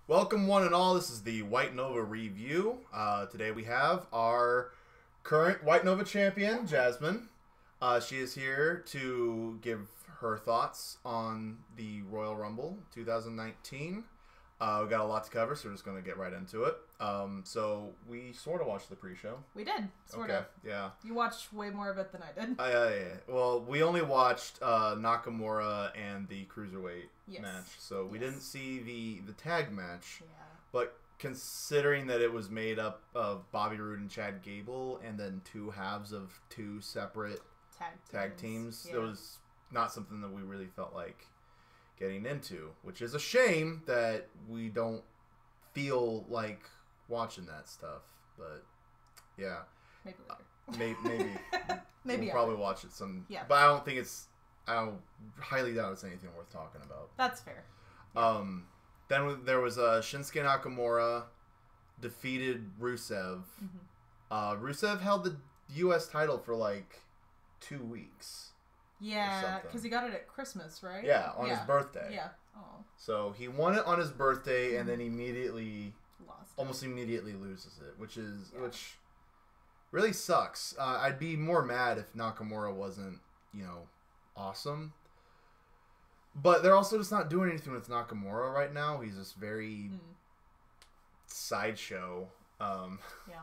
Welcome one and all, this is the White Nova Review. Today we have our current White Nova champion, Jasmine. She is here to give her thoughts on the Royal Rumble 2019. We got a lot to cover, so we're just going to get right into it. So we sort of watched the pre-show. We did, sort of. Yeah. You watched way more of it than I did. Yeah. Well, we only watched Nakamura and the Cruiserweight match, so we didn't see the tag match. Yeah. But considering that it was made up of Bobby Roode and Chad Gable, and then two halves of two separate tag teams, it was not something that we really felt like getting into, which is a shame that we don't feel like watching that stuff. But yeah, maybe later. Maybe we'll probably watch it some. Yeah. But I highly doubt it's anything worth talking about. That's fair. Then there was Shinsuke Nakamura defeated Rusev. Mm-hmm. Rusev held the U.S. title for like 2 weeks. Yeah, because he got it at Christmas, right? Yeah, on his birthday. Yeah. Oh. So he won it on his birthday, and then almost Lost immediately loses it, which really sucks. I'd be more mad if Nakamura wasn't, awesome. But they're also just not doing anything with Nakamura right now. He's just very sideshow,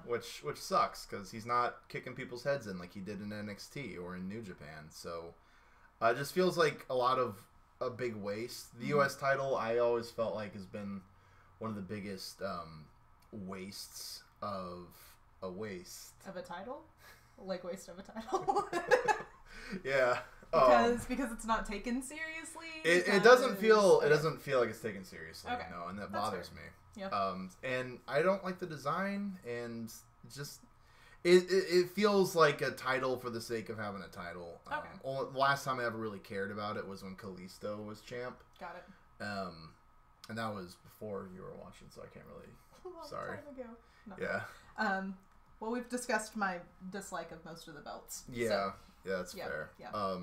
which sucks because he's not kicking people's heads in like he did in NXT or in New Japan. So it just feels like a big waste. The U.S. title, I always felt like, has been one of the biggest wastes of a waste. Of a title? Like waste of a title? Yeah. Because it's not taken seriously? It doesn't feel like it's taken seriously, okay. And that bothers me. Yeah. And I don't like the design, and just it feels like a title for the sake of having a title. Okay. The last time I ever really cared about it was when Kalisto was champ. Got it. And that was before you were watching, so I can't really. Sorry. Time ago. No. Yeah. Well, we've discussed my dislike of most of the belts. Yeah. So. Yeah, that's fair. Yeah.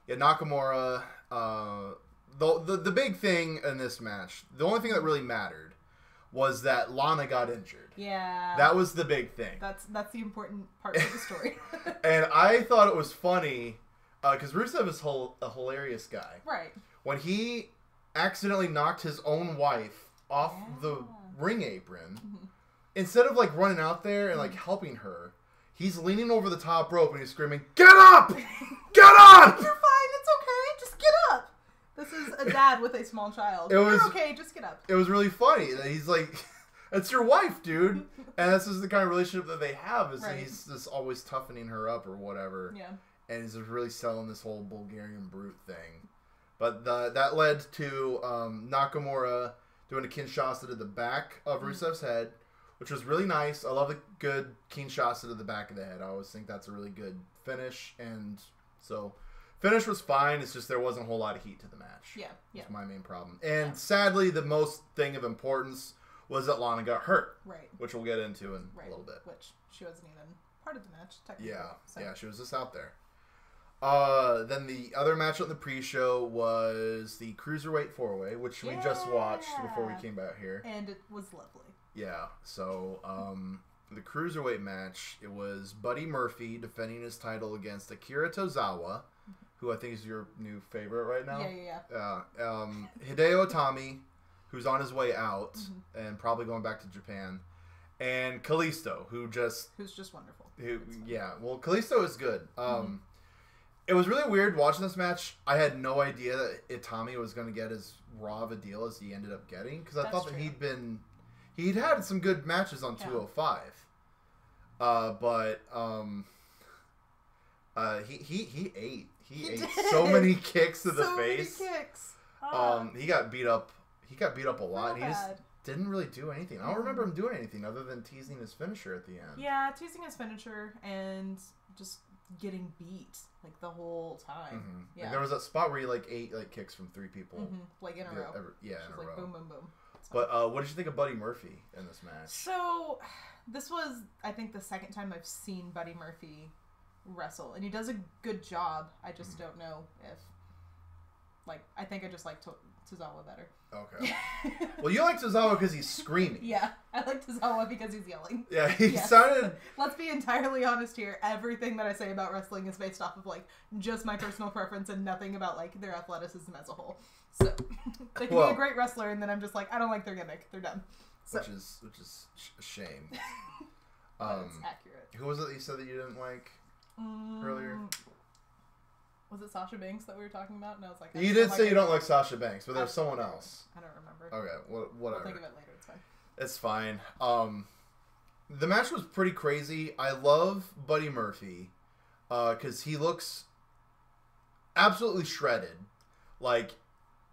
Nakamura. The big thing in this match, the only thing that really mattered, was that Lana got injured. Yeah. That was the big thing. That's the important part of the story. And I thought it was funny because Rusev is a hilarious guy. Right. When he accidentally knocked his own wife off the ring apron, instead of like running out there and like helping her, he's leaning over the top rope and he's screaming, "Get up! Get up! You're fine. It's okay. Just get up." This is a dad with a small child. You're okay. Just get up. It was really funny that he's like, "It's your wife, dude." And this is the kind of relationship that they have. Is he's just always toughening her up or whatever. Yeah. And he's just really selling this whole Bulgarian brute thing. But that led to Nakamura doing a Kinshasa to the back of Rusev's head, which was really nice. I love a good Kinshasa to the back of the head. I always think that's a really good finish. And so, finish was fine. It's just there wasn't a whole lot of heat to the match. Yeah. That's my main problem. And sadly, the most thing of importance was that Lana got hurt. Right. Which we'll get into in a little bit. Which she wasn't even part of the match, technically. Yeah. So. Yeah, she was just out there. Then the other match on the pre-show was the Cruiserweight 4-Way, which we just watched before we came back here. And it was lovely. Yeah, so the Cruiserweight match, it was Buddy Murphy defending his title against Akira Tozawa, who I think is your new favorite right now. Yeah. Hideo Itami, who's on his way out and probably going back to Japan, and Kalisto, who's just wonderful. Well, Kalisto is good. It was really weird watching this match. I had no idea that Itami was going to get as raw of a deal as he ended up getting, because I thought that he'd had some good matches on 205. But he ate so many kicks to the face. Many kicks. He got beat up a lot, and he just bad. didn't really do anything. I don't remember him doing anything other than teasing his finisher at the end. Yeah, teasing his finisher and just getting beat like the whole time. Yeah. Like, there was that spot where he like ate like kicks from three people, like in a row. In a row. Boom, boom, boom. But what did you think of Buddy Murphy in this match? So this was, I think, the second time I've seen Buddy Murphy wrestle, and he does a good job. I just don't know if, like, I think I just like Tozawa better. Okay. Well, you like Tozawa because he's screaming. Yeah, I like Tozawa because he's yelling. Yeah, he sounded... Let's be entirely honest here. Everything that I say about wrestling is based off of, like, just my personal preference and nothing about, like, their athleticism as a whole. So, they can be a great wrestler, and then I'm just like, I don't like their gimmick. They're done. So. Which is a shame. It's accurate. Who was it that you said that you didn't like earlier? Was it Sasha Banks that we were talking about? And I was like, you did say you don't like Sasha Banks, but there's someone else. I don't remember. Okay, whatever. I'll think of it later. It's It's fine. fine. The match was pretty crazy. I love Buddy Murphy because he looks absolutely shredded. Like,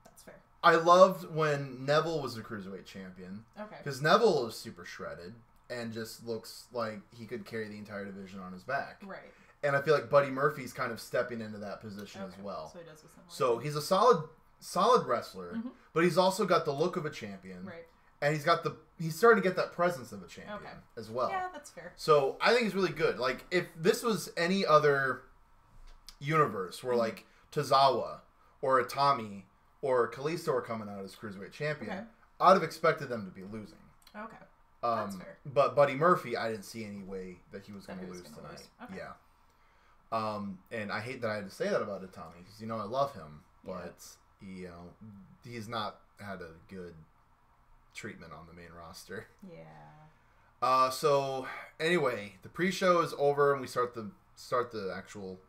that's fair. I loved when Neville was the Cruiserweight champion. Okay. Because Neville is super shredded and just looks like he could carry the entire division on his back. Right. And I feel like Buddy Murphy's kind of stepping into that position as well. So he does with someone. So he's a solid wrestler, but he's also got the look of a champion. Right. And he's starting to get that presence of a champion as well. Yeah, that's fair. So I think he's really good. Like, if this was any other universe where like Tozawa or Itami or Kalisto are coming out as Cruiserweight champion, I'd have expected them to be losing. Okay. That's fair. But Buddy Murphy, I didn't see any way that he was going to lose tonight. Okay. Yeah. And I hate that I had to say that about Itami because, you know, I love him, but he's not had a good treatment on the main roster. Yeah. So anyway, the pre-show is over and we start the actual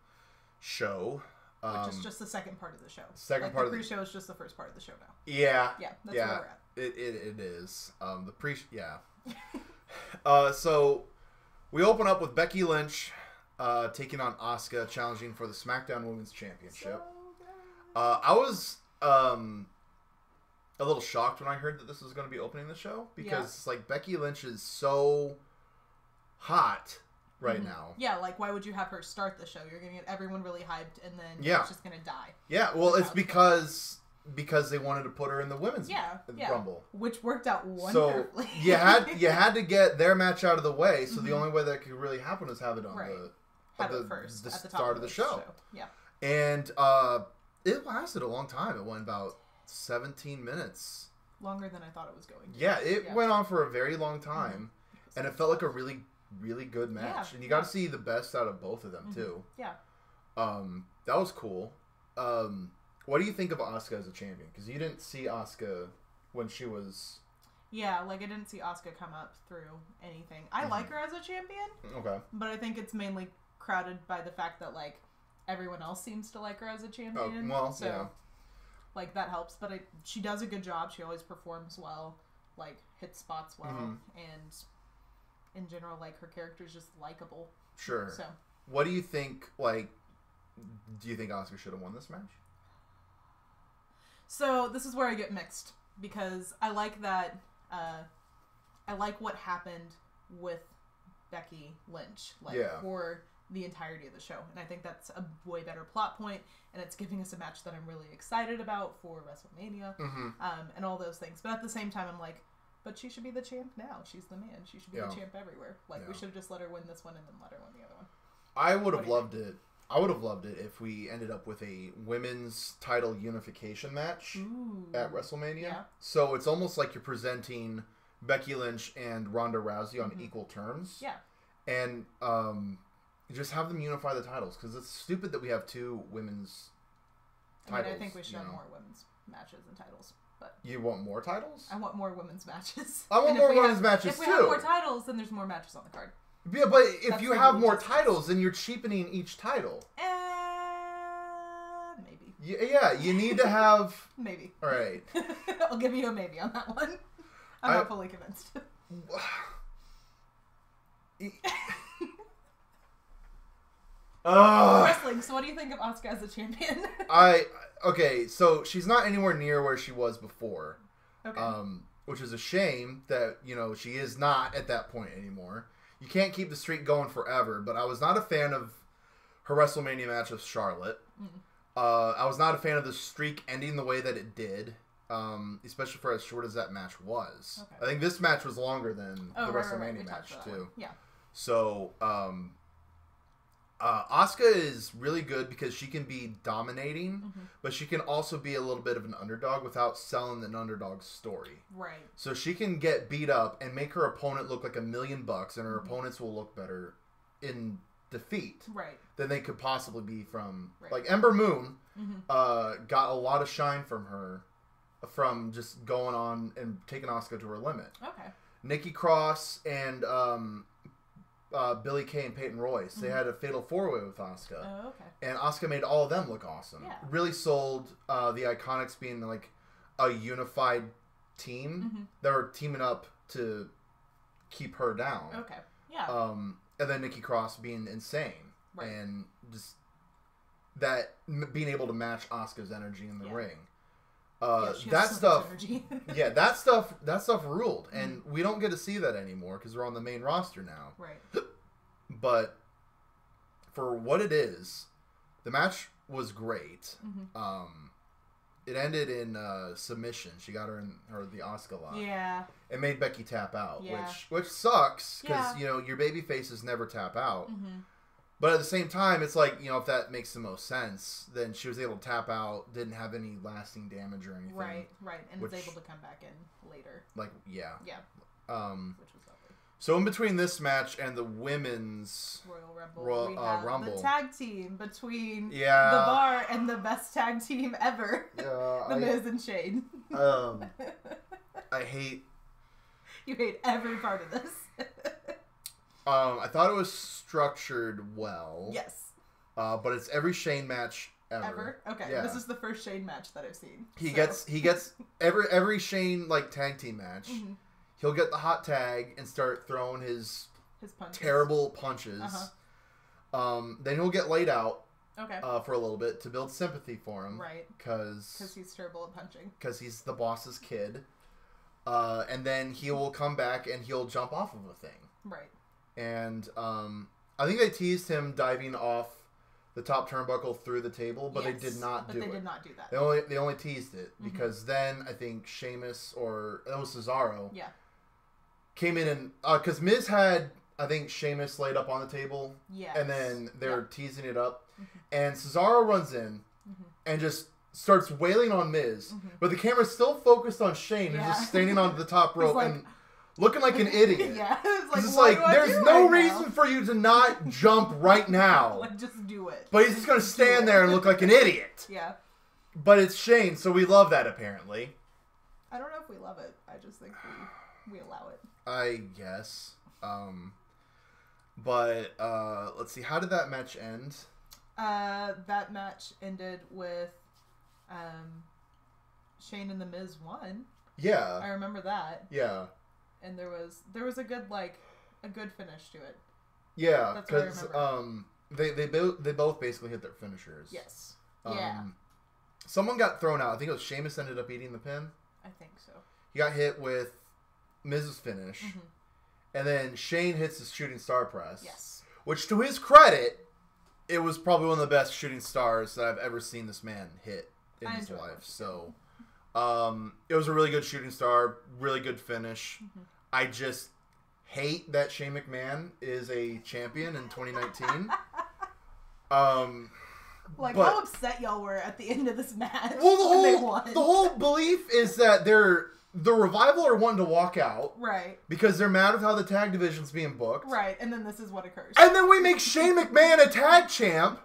show. Which is just the second part of the show. Second part of the pre-show is just the first part of the show now. Yeah. Yeah, that's where we're at. It is. So we open up with Becky Lynch taking on Asuka, challenging for the SmackDown Women's Championship. I was a little shocked when I heard that this was going to be opening the show because like Becky Lynch is so hot right now. Yeah, like why would you have her start the show? You're going to get everyone really hyped and then she's just going to die. Yeah, well, it's because they wanted to put her in the women's Rumble, which worked out wonderfully. So you had to get their match out of the way. So the only way that could really happen is have it on the start of the show. Yeah, and it lasted a long time. It went about 17 minutes. Longer than I thought it was going to. Yeah, it went on for a very long time, and it felt like a really, really good match. And you got to see the best out of both of them too. Yeah. That was cool. What do you think of Asuka as a champion? Because you didn't see Asuka when she was... Yeah, like I didn't see Asuka come up through anything. I like her as a champion. Okay. But I think it's mainly crowded by the fact that, like, everyone else seems to like her as a champion. Like, that helps. But she does a good job. She always performs well, like, hits spots well. And in general, like, her character is just likable. Sure. So. What do you think, like... Do you think Asuka should have won this match? So this is where I get mixed because I like that. I like what happened with Becky Lynch, for the entirety of the show, and I think that's a way better plot point, and it's giving us a match that I'm really excited about for WrestleMania, and all those things. But at the same time, I'm like, but she should be the champ now. She's the man. She should be the champ everywhere. Like we should have just let her win this one and then let her win the other one. I would have loved it. I would have loved it if we ended up with a women's title unification match at WrestleMania. Yeah. So it's almost like you're presenting Becky Lynch and Ronda Rousey on equal terms. Yeah. And just have them unify the titles because it's stupid that we have two women's titles. I think we should have more women's matches and titles. But you want more titles? I want more women's matches. I want more women's matches too. If we have more titles, then there's more matches on the card. Yeah, but if you have more titles, then you're cheapening each title. Maybe. Yeah, you need to have... Maybe. All right. I'll give you a maybe on that one. I'm not fully convinced. Wrestling, so what do you think of Asuka as a champion? Okay, so she's not anywhere near where she was before. Okay. Which is a shame that, she is not at that point anymore. You can't keep the streak going forever, but I was not a fan of her WrestleMania match with Charlotte. I was not a fan of the streak ending the way that it did, especially for as short as that match was. Okay. I think this match was longer than the WrestleMania match, too. Yeah. So, Asuka is really good because she can be dominating, but she can also be a little bit of an underdog without selling an underdog's story. Right. So she can get beat up and make her opponent look like $1 million, and her opponents will look better in defeat than they could possibly be from... Like, Ember Moon got a lot of shine from her from just going on and taking Asuka to her limit. Okay. Nikki Cross and... Billie Kay and Peyton Royce. They had a fatal 4-way with Asuka. Oh, okay. And Asuka made all of them look awesome. Yeah. Really sold the Iconics being like a unified team that were teaming up to keep her down. Okay. Yeah. And then Nikki Cross being insane. Right. And just that being able to match Asuka's energy in the ring. That stuff, yeah, that stuff ruled, and we don't get to see that anymore because we're on the main roster now. Right. But for what it is, the match was great. It ended in submission. She got her in the Asuka lock. Yeah. It made Becky tap out, yeah. which sucks because you know your baby faces never tap out. But at the same time, it's like, you know, if that makes the most sense, then she was able to tap out, didn't have any lasting damage or anything. Right, and was able to come back in later. Like, yeah. Yeah. Which was lovely. So in between this match and the women's Royal Rumble, Rumble, the tag team between the Yeah. Bar and the best tag team ever, The Miz and Shane. I hate... You hate every part of this. I thought it was structured well. Yes. But it's every Shane match ever. Okay. Yeah. This is the first Shane match that I've seen. He gets every Shane like tag team match. He'll get the hot tag and start throwing his punches. terrible punches. Then he'll get laid out. Okay. For a little bit to build sympathy for him. Right. Because he's terrible at punching. Because he's the boss's kid. And then he will come back and he'll jump off of a thing. Right. And I think they teased him diving off the top turnbuckle through the table, but they did not do it. But they did not do that. They only teased it because then I think Sheamus or it was Cesaro came in and because Miz had I think Sheamus laid up on the table and then they're teasing it up and Cesaro runs in and just starts wailing on Miz, but the camera's still focused on Shane and just standing on the top rope and looking like an idiot. It's like there's no reason for you to not jump right now. Like, just do it. But he's just going to stand there and look like an idiot. Yeah. But it's Shane, so we love that apparently. I don't know if we love it. I just think we allow it. I guess. But let's see. How did that match end? That match ended with Shane and the Miz won. Yeah. I remember that. Yeah. And there was a good finish to it. Yeah, because they both basically hit their finishers. Yes. Someone got thrown out. I think it was Sheamus ended up eating the pin. I think so. He got hit with Miz's finish, and then Shane hits his shooting star press. Yes. Which, to his credit, it was probably one of the best shooting stars that I've ever seen this man hit in his life. So, it was a really good shooting star, really good finish. I just hate that Shane McMahon is a champion in 2019. How upset y'all were at the end of this match. Well, the whole belief is that the Revival are wanting to walk out. Right. Because they're mad with how the tag division's being booked. Right, and then this is what occurs. And then we make Shane McMahon a tag champ.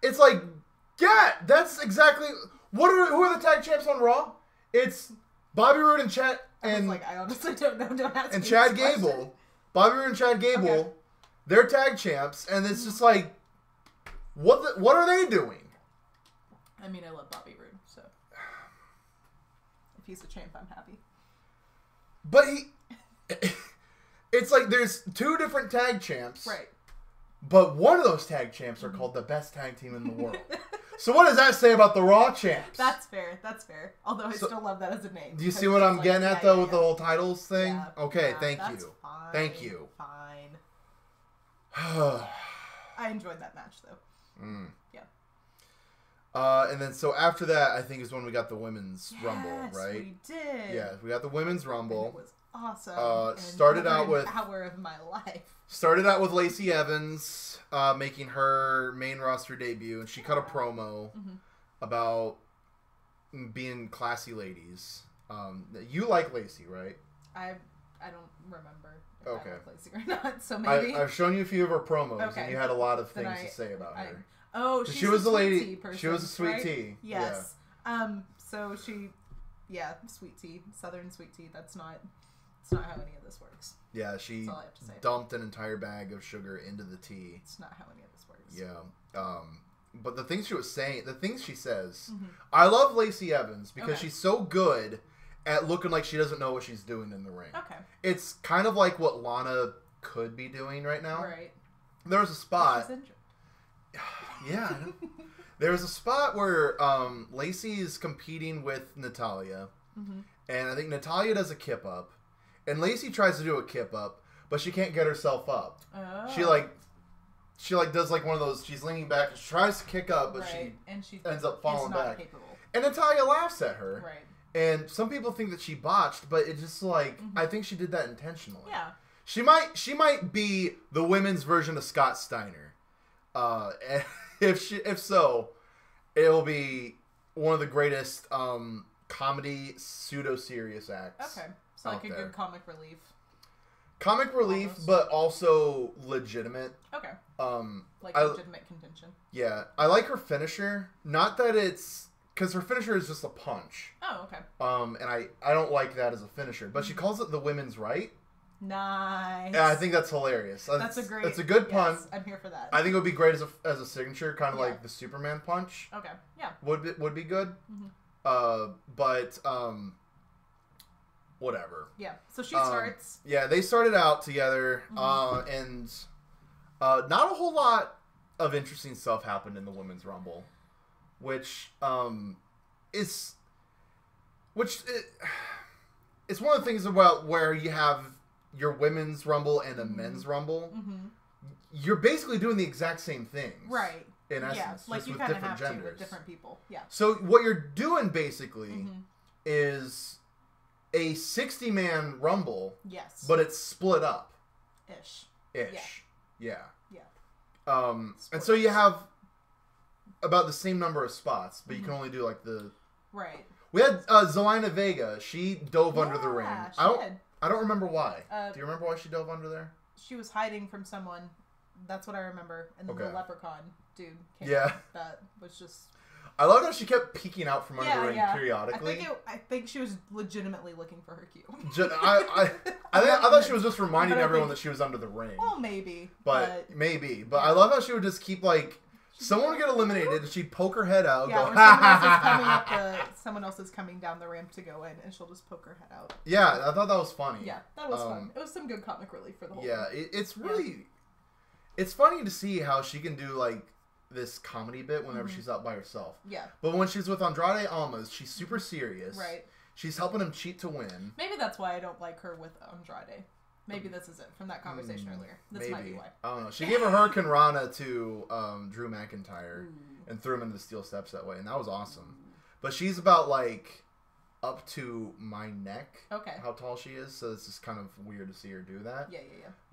It's like, yeah, that's exactly... who are the tag champs on Raw? It's Bobby Roode and Chad... I honestly don't know. Don't ask me. And Chad Gable. Bobby Roode and Chad Gable. Okay. They're tag champs. And it's just like... What are they doing? I mean, I love Bobby Roode, so... If he's a champ, I'm happy. But it's like there's two different tag champs. Right. But one of those tag champs are called the best tag team in the world. So what does that say about the Raw champs? That's fair. Although I still love that as a name. Do you see what I'm getting at, though, with the whole titles thing? Yeah, okay, thank you. Fine, thank you. Fine. I enjoyed that match, though. Yeah. And then so after that, I think is when we got the women's rumble, right? We did. Yeah, we got the women's rumble. And it was awesome. Started out with hour of my life. Started out with Lacey Evans making her main roster debut, and she cut a promo about being classy ladies. You like Lacey, right? I don't remember if okay. I like Lacey or not, so maybe. I've shown you a few of her promos, okay. and you had a lot of things to say about her. Oh, she was a lady. Tea person, she was a sweet right? tea. Yes. Yeah. So she, sweet tea, Southern sweet tea. That's not how any of this works. Yeah, she dumped an entire bag of sugar into the tea. It's not how any of this works. Yeah. But the things she was saying, the things she says, I love Lacey Evans because she's so good at looking like she doesn't know what she's doing in the ring. Okay. It's kind of like what Lana could be doing right now. Right. There was a spot. She's injured. Yeah. I know. There was a spot where Lacey is competing with Natalya, and I think Natalya does a kip up, and Lacey tries to do a kip up, but she can't get herself up. Oh. She does like one of those. She's leaning back, and she tries to kick up, but she ends up falling back. Capable. And Natalya laughs at her. Right. And some people think that she botched, but it's just like I think she did that intentionally. Yeah. She might be the women's version of Scott Steiner. And if so, it will be one of the greatest comedy pseudo-serious acts. Okay. So like a good comic relief. Comic relief, almost. But also legitimate. Okay. Like legitimate contention. Yeah. I like her finisher. Not that it's... Because her finisher is just a punch. Oh, okay. And I don't like that as a finisher. But she calls it the women's right. Nice. Yeah, I think that's hilarious. That's a good pun. Yes, I'm here for that. I think it would be great as a signature, kind of like the Superman punch. Okay. Yeah. Would be good. But whatever. Yeah. So she starts. Yeah, they started out together, and not a whole lot of interesting stuff happened in the Women's Rumble, which it's one of the things about where you have your Women's Rumble and a Men's Rumble. You're basically doing the exact same things. Right. In essence, yeah, like just you with different have genders. to with different people. Yeah. So what you're doing basically is a 60-man Rumble. Yes. But it's split up. Ish. Yeah. Yeah. And so you have about the same number of spots, but you can only do like the... Right. We had Zelina Vega. She dove under the ring. I don't remember why. Do you remember why she dove under there? She was hiding from someone. That's what I remember. And then the leprechaun dude came out. That was just... I love how she kept peeking out from under the ring periodically. I think she was legitimately looking for her cue. I thought she was just reminding everyone that she was under the ring. Well, maybe. But I love how she would just keep like... Someone would get eliminated, and she'd poke her head out. Yeah, go, or someone else is coming down the ramp to go in, and she'll just poke her head out. Yeah, I thought that was funny. Yeah, that was fun. It was some good comic relief for the whole thing. It's really... It's funny to see how she can do, like, this comedy bit whenever she's out by herself. Yeah. But when she's with Andrade Almas, she's super serious. Right. She's helping him cheat to win. Maybe that's why I don't like her with Andrade. Maybe this is it from that conversation earlier. This might be why. I don't know. She gave a Hurricane Rana to Drew McIntyre and threw him into the steel steps that way, and that was awesome. But she's about like up to my neck. Okay. How tall she is, so it's just kind of weird to see her do that. Yeah.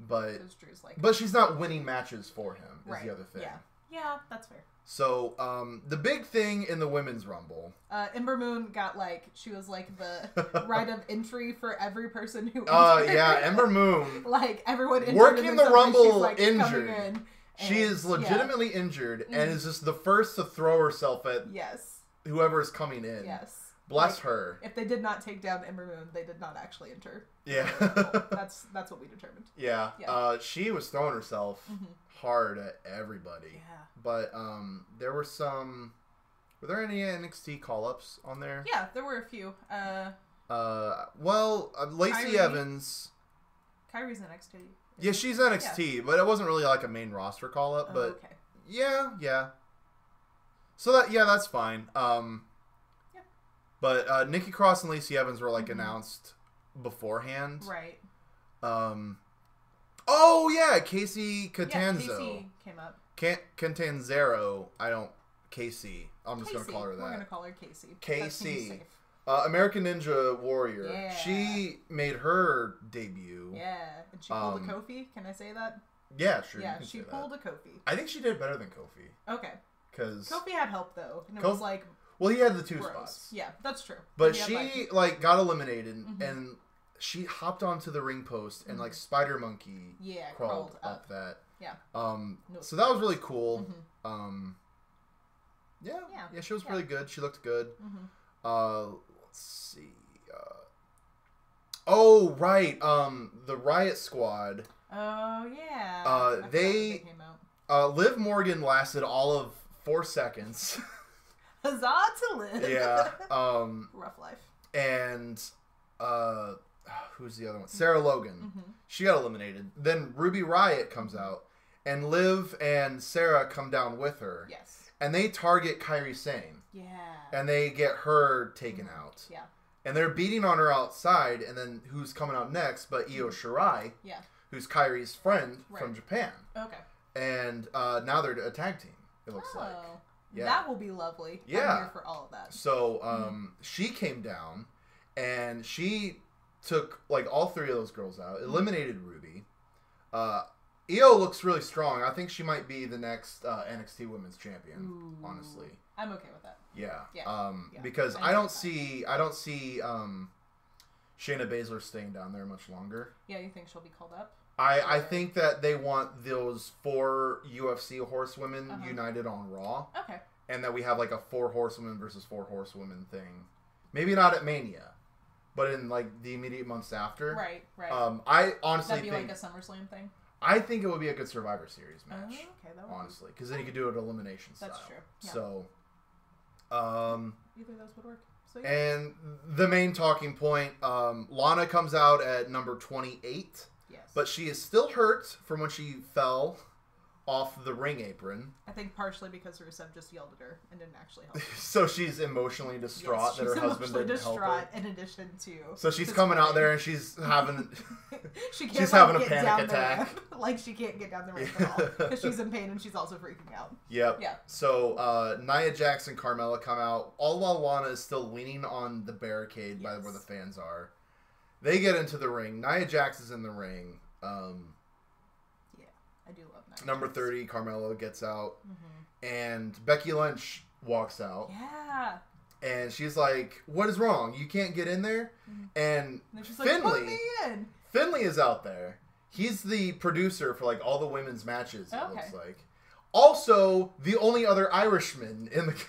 But she's not winning matches for him. Is the other thing. Yeah, that's fair. So, the big thing in the Women's Rumble... Ember Moon got, she was, the right of entry for every person who entered. Yeah, Ember Moon... everyone entered. Working the Rumble injured. She is legitimately injured and is just the first to throw herself at whoever is coming in. Yes. Bless her. If they did not take down Ember Moon, they did not actually enter. Yeah. That's what we determined. Yeah. She was throwing herself hard at everybody. Yeah. But there were some... Were there any NXT call-ups on there? Yeah, there were a few. Lacey Evans... Kyrie's NXT. Yeah, she's NXT, but it wasn't really like a main roster call-up. But okay. Yeah. So that's fine. But Nikki Cross and Lacey Evans were announced beforehand. Right. Oh yeah, Casey Catanzo. Casey came up. Catanzaro. Casey. I'm just going to call her that. We're going to call her Casey. Casey. American Ninja Warrior. Yeah. She made her debut. Yeah. And she pulled a Kofi. Can I say that? Yeah, sure. Yeah, she pulled a Kofi. I think she did better than Kofi. Okay. Because Kofi had help, though. And it was like... Well, he had the 2 gross. spots. Yeah, that's true. But she, like, got eliminated, and she hopped onto the ring post and, like, Spider Monkey crawled up that. Yeah. So that was really cool. Yeah, she was really good. She looked good. Let's see. Oh, right. The Riot Squad. Oh, yeah. They came out. Liv Morgan lasted all of 4 seconds. Huzzah to Liv. Yeah. Rough life. And who's the other one? Sarah Logan. She got eliminated. Then Ruby Riott comes out, and Liv and Sarah come down with her. Yes. And they target Kairi Sane. Yeah. And they get her taken out. Yeah. And they're beating on her outside, and then who's coming out next but Io Shirai, who's Kairi's friend from Japan. Okay. And now they're a tag team, it looks like. Yeah. That will be lovely. Yeah. I'm here for all of that. So she came down, and she took like all 3 of those girls out, eliminated Ruby. Io looks really strong. I think she might be the next NXT Women's Champion, honestly. I'm okay with that. Yeah. Because I don't see Shayna Baszler staying down there much longer. Yeah, you think she'll be called up? I think that they want those 4 UFC horsewomen united on Raw. Okay. And that we have like a 4 horsewomen versus 4 horsewomen thing. Maybe not at Mania, but in like the immediate months after. Right. I honestly think... think... like a SummerSlam thing? I think it would be a good Survivor Series match. Oh, okay. That would honestly. Because then you could do it elimination style. That's true. Yeah. So... either of those would work. So, yeah. And the main talking point, Lana comes out at number 28. Yes. But she is still hurt from when she fell off the ring apron. I think partially because Rusev just yelled at her and didn't actually help her. So she's emotionally distraught that her husband didn't help her. In addition to... So she's coming out there and she's having... she's having a panic attack. Like she can't get down the ramp at all. Because she's in pain and she's also freaking out. Yep. Yeah. So Nia Jax and Carmella come out. All while Lana is still leaning on the barricade by where the fans are. They get into the ring. Nia Jax is in the ring. I do love Nia Number Jax. 30, Carmella gets out. And Becky Lynch walks out. Yeah. And she's like, what is wrong? You can't get in there? And she's like, put me in. Finley is out there. He's the producer for like all the women's matches, it looks like. Also, the only other Irishman in the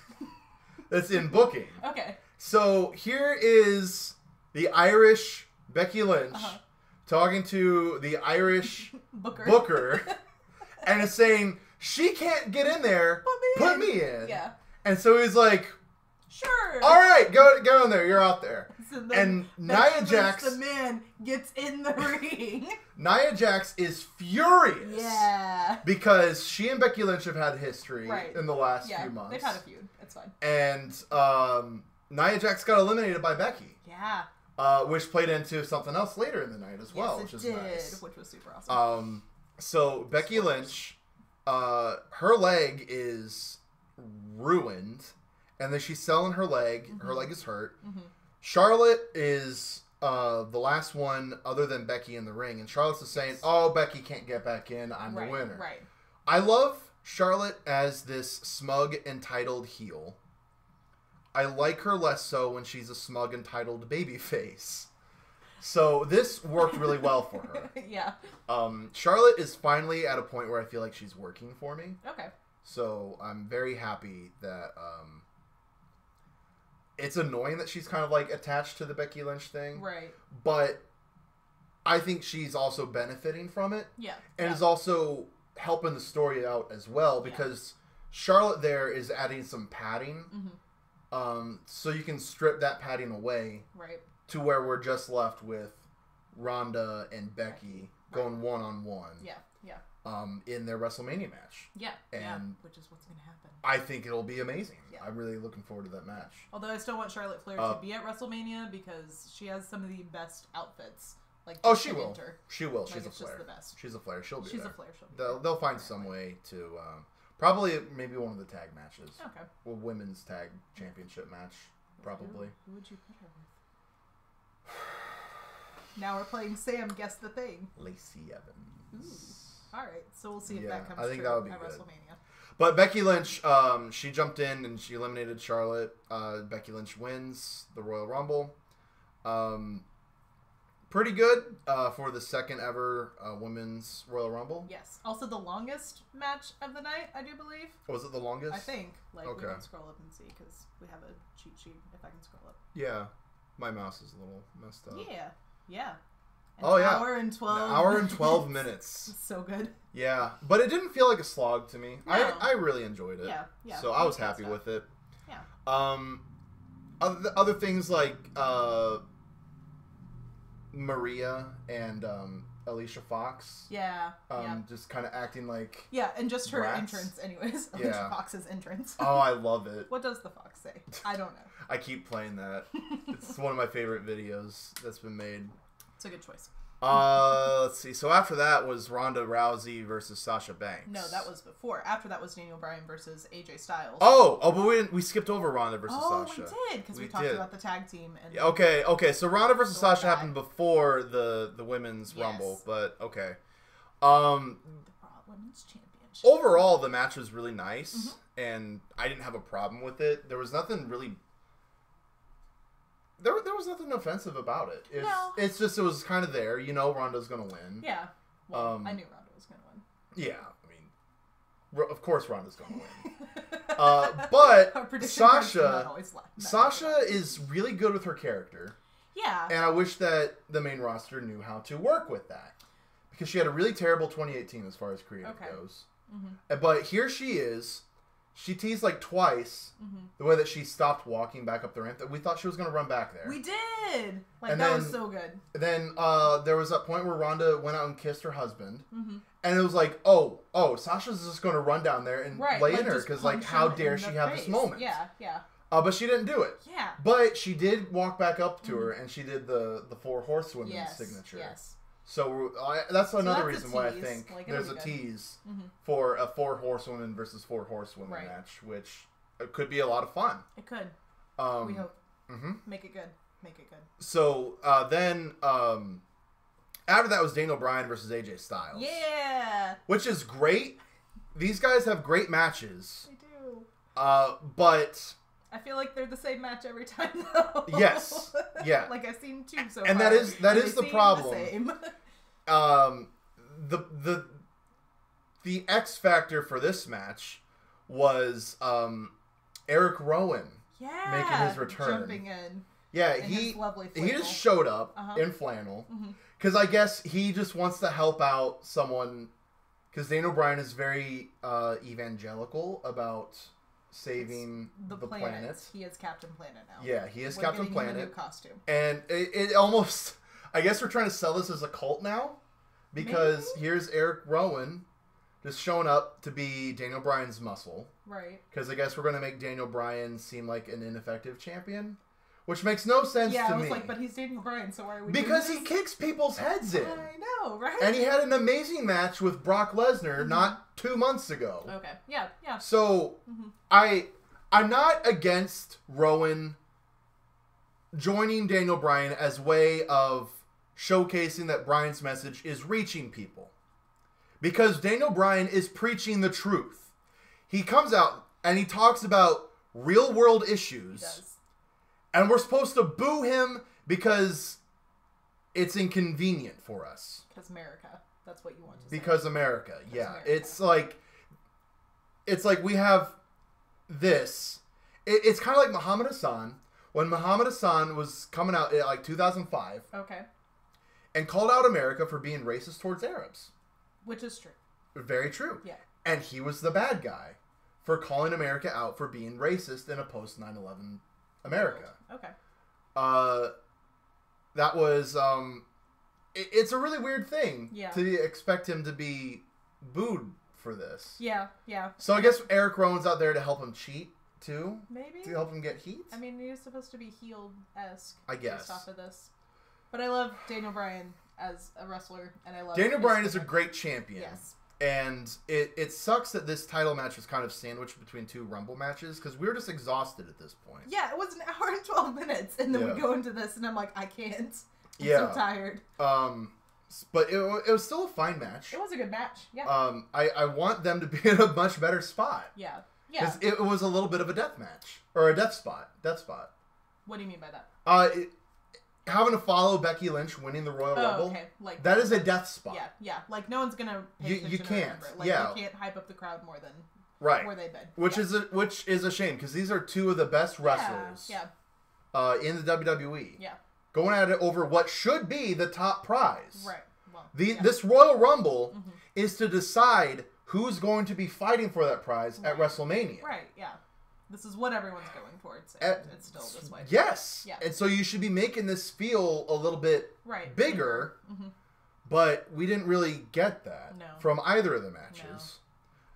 that's in booking. Okay. So here is the Irish Becky Lynch talking to the Irish Booker and is saying, she can't get in there. Put me in. Yeah. And so he's like, sure. All right, go in there. You're out there. So and Nia Jax, the man, gets in the ring. Nia Jax is furious. Yeah. Because she and Becky Lynch have had history in the last few months. They've had a feud. It's fine. And Nia Jax got eliminated by Becky. Yeah. Which played into something else later in the night as well, which is nice. Which was super awesome. So Becky Lynch, her leg is ruined, and then she's selling her leg. Her leg is hurt. Charlotte is the last one other than Becky in the ring, and Charlotte's is saying, "Oh, Becky can't get back in. I'm the winner." Right. I love Charlotte as this smug, entitled heel. I like her less so when she's a smug, entitled babyface. So this worked really well for her. Yeah. Charlotte is finally at a point where I feel like she's working for me. Okay. So I'm very happy that it's annoying that she's kind of like attached to the Becky Lynch thing. Right. But I think she's also benefiting from it. Yeah. And is also helping the story out as well because Charlotte there is adding some padding. So you can strip that padding away. Right. To where we're just left with Ronda and Becky going one-on-one. Yeah. In their WrestleMania match. Yeah. And which is what's going to happen. I think it'll be amazing. Yeah. I'm really looking forward to that match. Although I still want Charlotte Flair to be at WrestleMania because she has some of the best outfits. Like she will. She will. She's a Flair. Just the best. She's a Flair. She'll be She's there. a Flair. They'll find some way to. Probably maybe one of the tag matches. Okay. Well, women's tag championship match, probably. Who would you put her with? Now we're playing Sam Guess the Thing. Lacey Evans. All right, so we'll see if that comes I think true that would be at good. WrestleMania. But Becky Lynch, she jumped in and she eliminated Charlotte. Becky Lynch wins the Royal Rumble. Pretty good for the second ever Women's Royal Rumble. Yes. Also the longest match of the night, I do believe. Was it the longest? I think. Like, okay. We can scroll up and see because we have a cheat sheet if I can scroll up. Yeah. My mouse is a little messed up. Yeah. An hour and 12 An hour and 12 minutes. So good. Yeah. But it didn't feel like a slog to me. No. I really enjoyed it. Yeah. So I was happy with it. Yeah. Other things like Maria and Alicia Fox. Yeah. Just kind of acting like... Yeah, and just her rats. entrance anyways. Alicia Fox's entrance. Oh, I love it. What does the fox say? I don't know. I keep playing that. It's one of my favorite videos that's been made. It's a good choice. Let's see. So after that was Ronda Rousey versus Sasha Banks. No, that was before. After that was Daniel Bryan versus AJ Styles. But we skipped over Ronda versus Sasha. Oh, we did because we talked about the tag team. And okay. So Ronda versus Sasha happened before the women's Rumble, but okay. The Raw Women's Championship. Overall, the match was really nice, and I didn't have a problem with it. There was nothing really. There was nothing offensive about it. It's just it was kind of there. You know, Ronda's gonna win. Yeah. Well, I knew Ronda was gonna win. Yeah, I mean, of course Ronda's gonna win. But Sasha is really good with her character. Yeah. And I wish that the main roster knew how to work with that, because she had a really terrible 2018 as far as creative goes. But here she is. She teased like twice the way that she stopped walking back up the ramp that we thought she was going to run back there. We did! That was so good. Then there was that point where Ronda went out and kissed her husband. And it was like, oh, Sasha's just going to run down there and lay in her because, how dare she have this moment? Yeah. But she didn't do it. Yeah. But she did walk back up to her and she did the four horsewomen signature. Yes. So that's another reason why I think there's a tease for a four horsewomen versus four horsewomen match, which could be a lot of fun. It could. We hope. Make it good. So then after that was Daniel Bryan versus AJ Styles. Yeah. Which is great. These guys have great matches. They do. But I feel like they're the same match every time, though. Yes. Yeah. I've seen two so and far. that is the problem. The same. The X factor for this match was Eric Rowan making his return. Jumping in. Yeah, his lovely he just showed up in flannel because I guess he just wants to help out someone, because Daniel Bryan is very evangelical about saving the planet. He is Captain Planet now. Yeah, he is Captain Planet. Him a new costume. And it almost, I guess we're trying to sell this as a cult now, because here's Eric Rowan just showing up to be Daniel Bryan's muscle. Right. Because I guess we're going to make Daniel Bryan seem like an ineffective champion, which makes no sense to me. Yeah, I was like, but he's Daniel Bryan, so why are we Because he kicks people's heads in. I know, right? And he had an amazing match with Brock Lesnar not 2 months ago. Okay, yeah. So, I'm not against Rowan joining Daniel Bryan as way of showcasing that Bryan's message is reaching people. Because Daniel Bryan is preaching the truth. He comes out and he talks about real world issues. He does. And we're supposed to boo him because it's inconvenient for us. Because America. That's what you want to say. Because America, yeah. America. It's like we have this. It's kind of like Muhammad Hassan. When Muhammad Hassan was coming out in like 2005. Okay. And called out America for being racist towards Arabs. Which is true. Very true. Yeah. And he was the bad guy for calling America out for being racist in a post 9/11 America. Okay. That was it's a really weird thing to expect him to be booed for this. Yeah. So I guess Eric Rowan's out there to help him cheat too. Maybe. To help him get heat. I mean, he was supposed to be heel-esque. I guess. Based off of this. But I love Daniel Bryan as a wrestler, and I love Daniel Bryan is a great champion. Yes. And it sucks that this title match was kind of sandwiched between two Rumble matches because we were just exhausted at this point. Yeah, it was an hour and 12 minutes, and then we go into this, and I'm like, I can't. I'm so tired. But it was still a fine match. It was a good match. Yeah. I want them to be in a much better spot. Yeah. Yeah. Because it was a little bit of a death match or a death spot. What do you mean by that? Having to follow Becky Lynch winning the Royal Rumble. Okay. Like that is a death spot. Yeah. Like no one's gonna pay attention. You can't. Like, you can't hype up the crowd more than where they've been. Which is a shame because these are two of the best wrestlers. In the WWE. Yeah. Going at it over what should be the top prize. Right. Well, this Royal Rumble is to decide who's going to be fighting for that prize at WrestleMania. Right. Yeah. This is what everyone's going for. It's still this way. Yes. Yeah. And so you should be making this feel a little bit bigger. But we didn't really get that from either of the matches.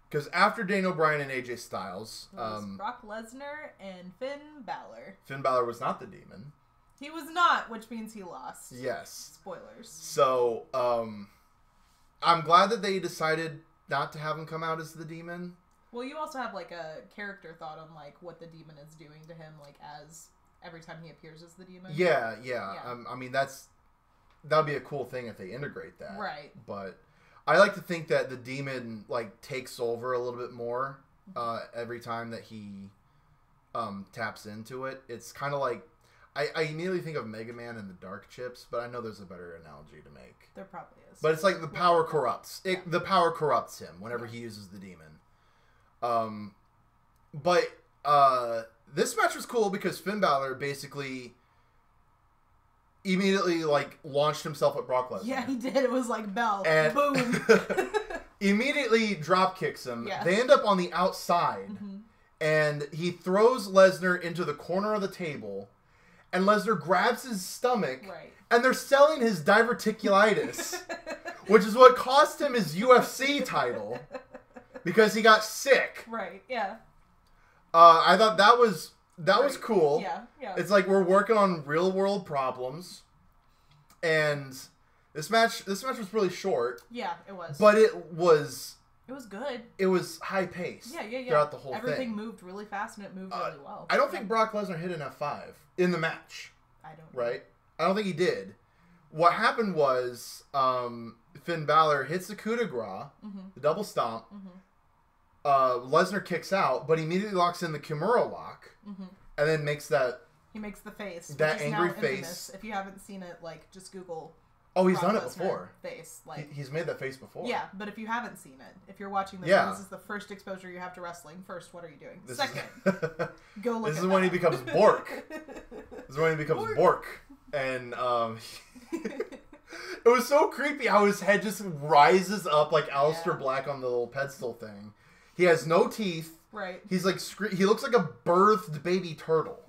Because after Daniel Bryan and AJ Styles... It was Brock Lesnar and Finn Balor. Finn Balor was not the Demon. He was not, which means he lost. Yes. Spoilers. So, I'm glad that they decided not to have him come out as the Demon. Well, you also have, like, a character thought on, like, what the Demon is doing to him, like, as every time he appears as the Demon. Yeah. I mean, that would be a cool thing if they integrate that. Right. But I like to think that the Demon, like, takes over a little bit more every time that he taps into it. It's kind of like... I immediately think of Mega Man and the Dark Chips, but I know there's a better analogy to make. There probably is. But it's like the power corrupts. The power corrupts him whenever he uses the Demon. But this match was cool because Finn Balor basically immediately like launched himself at Brock Lesnar. Yeah, he did. It was like bell. And boom. Immediately drop kicks him. Yeah. They end up on the outside, and he throws Lesnar into the corner of the table. And Lesnar grabs his stomach, and they're selling his diverticulitis, which is what cost him his UFC title, because he got sick. Right, yeah. I thought that was cool. Yeah. It's like we're working on real world problems, and this match was really short. Yeah, it was. But it was good. It was high paced. Yeah. Throughout the whole thing. Everything moved really fast and it moved really well. I don't think Brock Lesnar hit an F5 in the match. I don't. Right? I don't think he did. What happened was Finn Balor hits the coup de grace, the double stomp. Lesnar kicks out, but he immediately locks in the Kimura lock, and then makes that. He makes the face. That angry face. If you haven't seen it, like just Google. Oh, he's done it before. Face, like he's made that face before. Yeah, but if you haven't seen it, if you're watching this, this is the first exposure you have to wrestling. First, what are you doing? Second, go look. This is when he becomes Bork. Bork, and it was so creepy how his head just rises up like Aleister Black on the little pedestal thing. He has no teeth. Right. He's like he looks like a birthed baby turtle.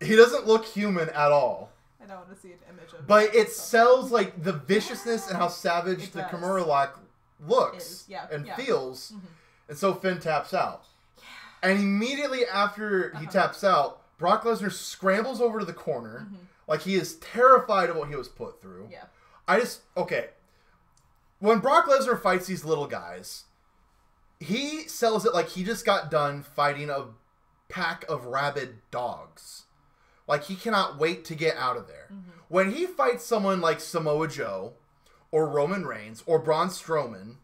He doesn't look human at all. I don't want to see an image of it. But it sells like the viciousness and how savage the Kimura lock looks and feels. And so Finn taps out. Yeah. And immediately after he taps out, Brock Lesnar scrambles over to the corner. Like he is terrified of what he was put through. Yeah. When Brock Lesnar fights these little guys, he sells it like he just got done fighting a pack of rabid dogs. Like, he cannot wait to get out of there. When he fights someone like Samoa Joe, or Roman Reigns, or Braun Strowman,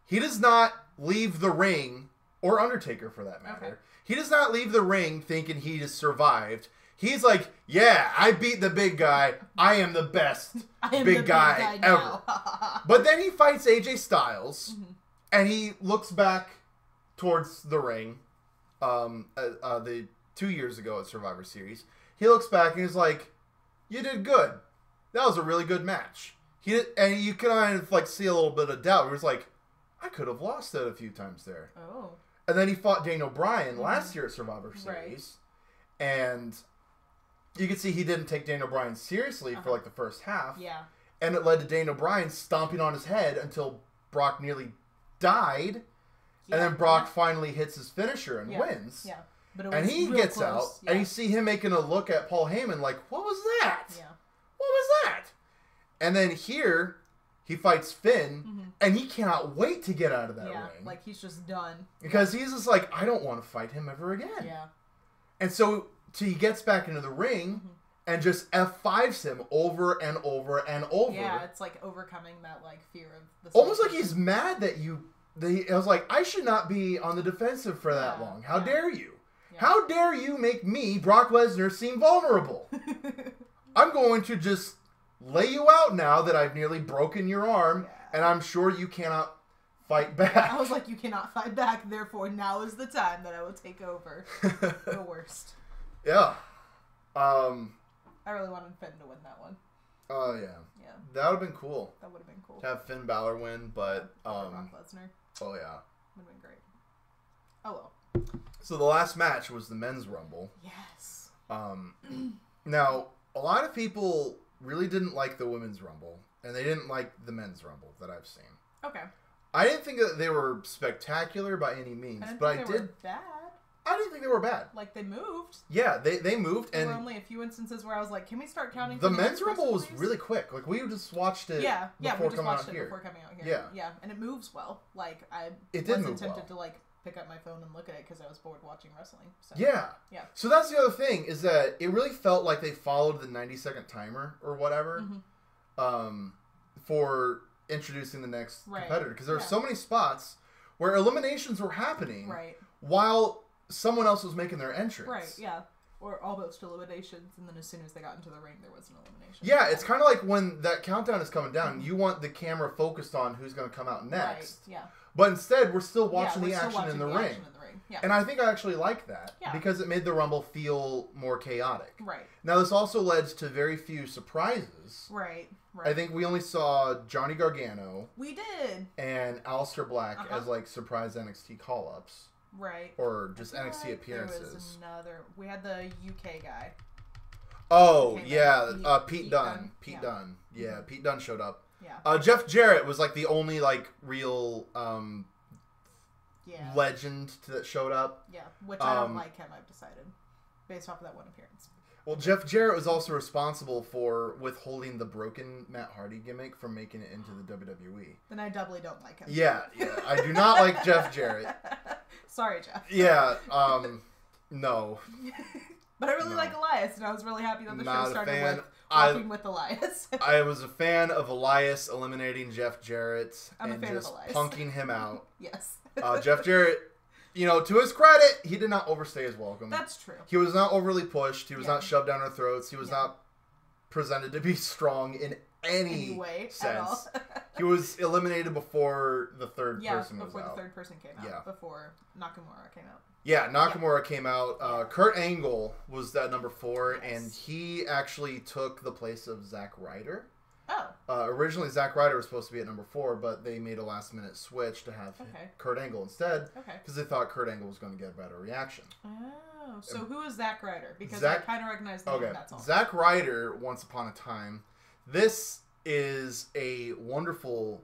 he does not leave the ring, or Undertaker for that matter. Okay. He does not leave the ring thinking he has survived. He's like, yeah, I beat the big guy. I am the best big guy ever. But then he fights AJ Styles, and he looks back towards the ring, the 2 years ago at Survivor Series. He looks back and he's like, you did good. That was a really good match. And you kind of like see a little bit of doubt. Where he's like, I could have lost it a few times there. Oh. And then he fought Daniel Bryan last year at Survivor Series. Right. And you can see he didn't take Daniel Bryan seriously for like the first half. Yeah. And it led to Daniel Bryan stomping on his head until Brock nearly died. Yeah. And then Brock finally hits his finisher and wins. Yeah. And he gets out, and you see him making a look at Paul Heyman like, what was that? Yeah. What was that? And then here, he fights Finn, and he cannot wait to get out of that ring. Like he's just done. Because he's just like, I don't want to fight him ever again. Yeah. And so he gets back into the ring and just F5s him over and over and over. Yeah, it's like overcoming that like fear of the almost like he's mad that I was like, I should not be on the defensive for that long. How dare you? Yeah. How dare you make me, Brock Lesnar, seem vulnerable? I'm going to just lay you out now that I've nearly broken your arm, and I'm sure you cannot fight back. I was like, you cannot fight back, therefore now is the time that I will take over. The worst. Yeah. I really wanted Finn to win that one. Oh, yeah. Yeah. That would have been cool. That would have been cool. To have Finn Balor win, but... Brock Lesnar. Oh, yeah. Would have been great. Oh, well. So the last match was the Men's Rumble. Yes. Now, a lot of people really didn't like the Women's Rumble, and they didn't like the Men's Rumble that I've seen. Okay. I didn't think that they were spectacular by any means, but I did. Were bad. I didn't think they were bad. Like, they moved. Yeah, they moved. There were only a few instances where I was like, can we start counting? The Men's Rumble was really quick. Like, we just watched it before coming out here. Yeah, and it moves well. Like, I wasn't tempted to, like, pick up my phone and look at it because I was bored watching wrestling. So. Yeah. So that's the other thing, is that it really felt like they followed the 90-second timer or whatever for introducing the next competitor. Because there were so many spots where eliminations were happening while someone else was making their entrance. Right, yeah. Or almost eliminations, and then as soon as they got into the ring, there was an elimination. Yeah, it's kind of like when that countdown is coming down, you want the camera focused on who's going to come out next. Right, yeah. But instead, we're still watching the action in the ring. Yeah. And I think I actually like that because it made the Rumble feel more chaotic. Right. Now, this also led to very few surprises. Right. I think we only saw Johnny Gargano. We did. And Aleister Black as, like, surprise NXT call-ups. Right. Or just NXT appearances. There was another. We had the UK guy. Oh, yeah. Pete Dunne. Pete Dunne. Yeah, Pete Dunne showed up. Yeah. Jeff Jarrett was, like, the only, like, real legend that showed up. Yeah, which I don't like him, I've decided. Based off of that one appearance. Well, Jeff Jarrett was also responsible for withholding the broken Matt Hardy gimmick from making it into the WWE. Then I doubly don't like him. Yeah. I do not like Jeff Jarrett. Sorry, Jeff. Yeah, no. But I really like Elias, and I was really happy that the show started with walking with Elias. I was a fan of Elias eliminating Jeff Jarrett and just punking him out. Yes. Jeff Jarrett, to his credit, he did not overstay his welcome. That's true. He was not overly pushed. He was not shoved down our throats. He was not presented to be strong in any way sense. At all. He was eliminated before the third person was out. before the third person came out. Yeah. Before Nakamura came out. Yeah, Nakamura came out. Kurt Angle was that number 4, and he actually took the place of Zack Ryder. Oh. Originally, Zack Ryder was supposed to be at number 4, but they made a last-minute switch to have Kurt Angle instead because they thought Kurt Angle was going to get a better reaction. Oh, so who is Zack Ryder? Because I kind of recognize the name, that's all. Zack Ryder, Once Upon a Time. This is a wonderful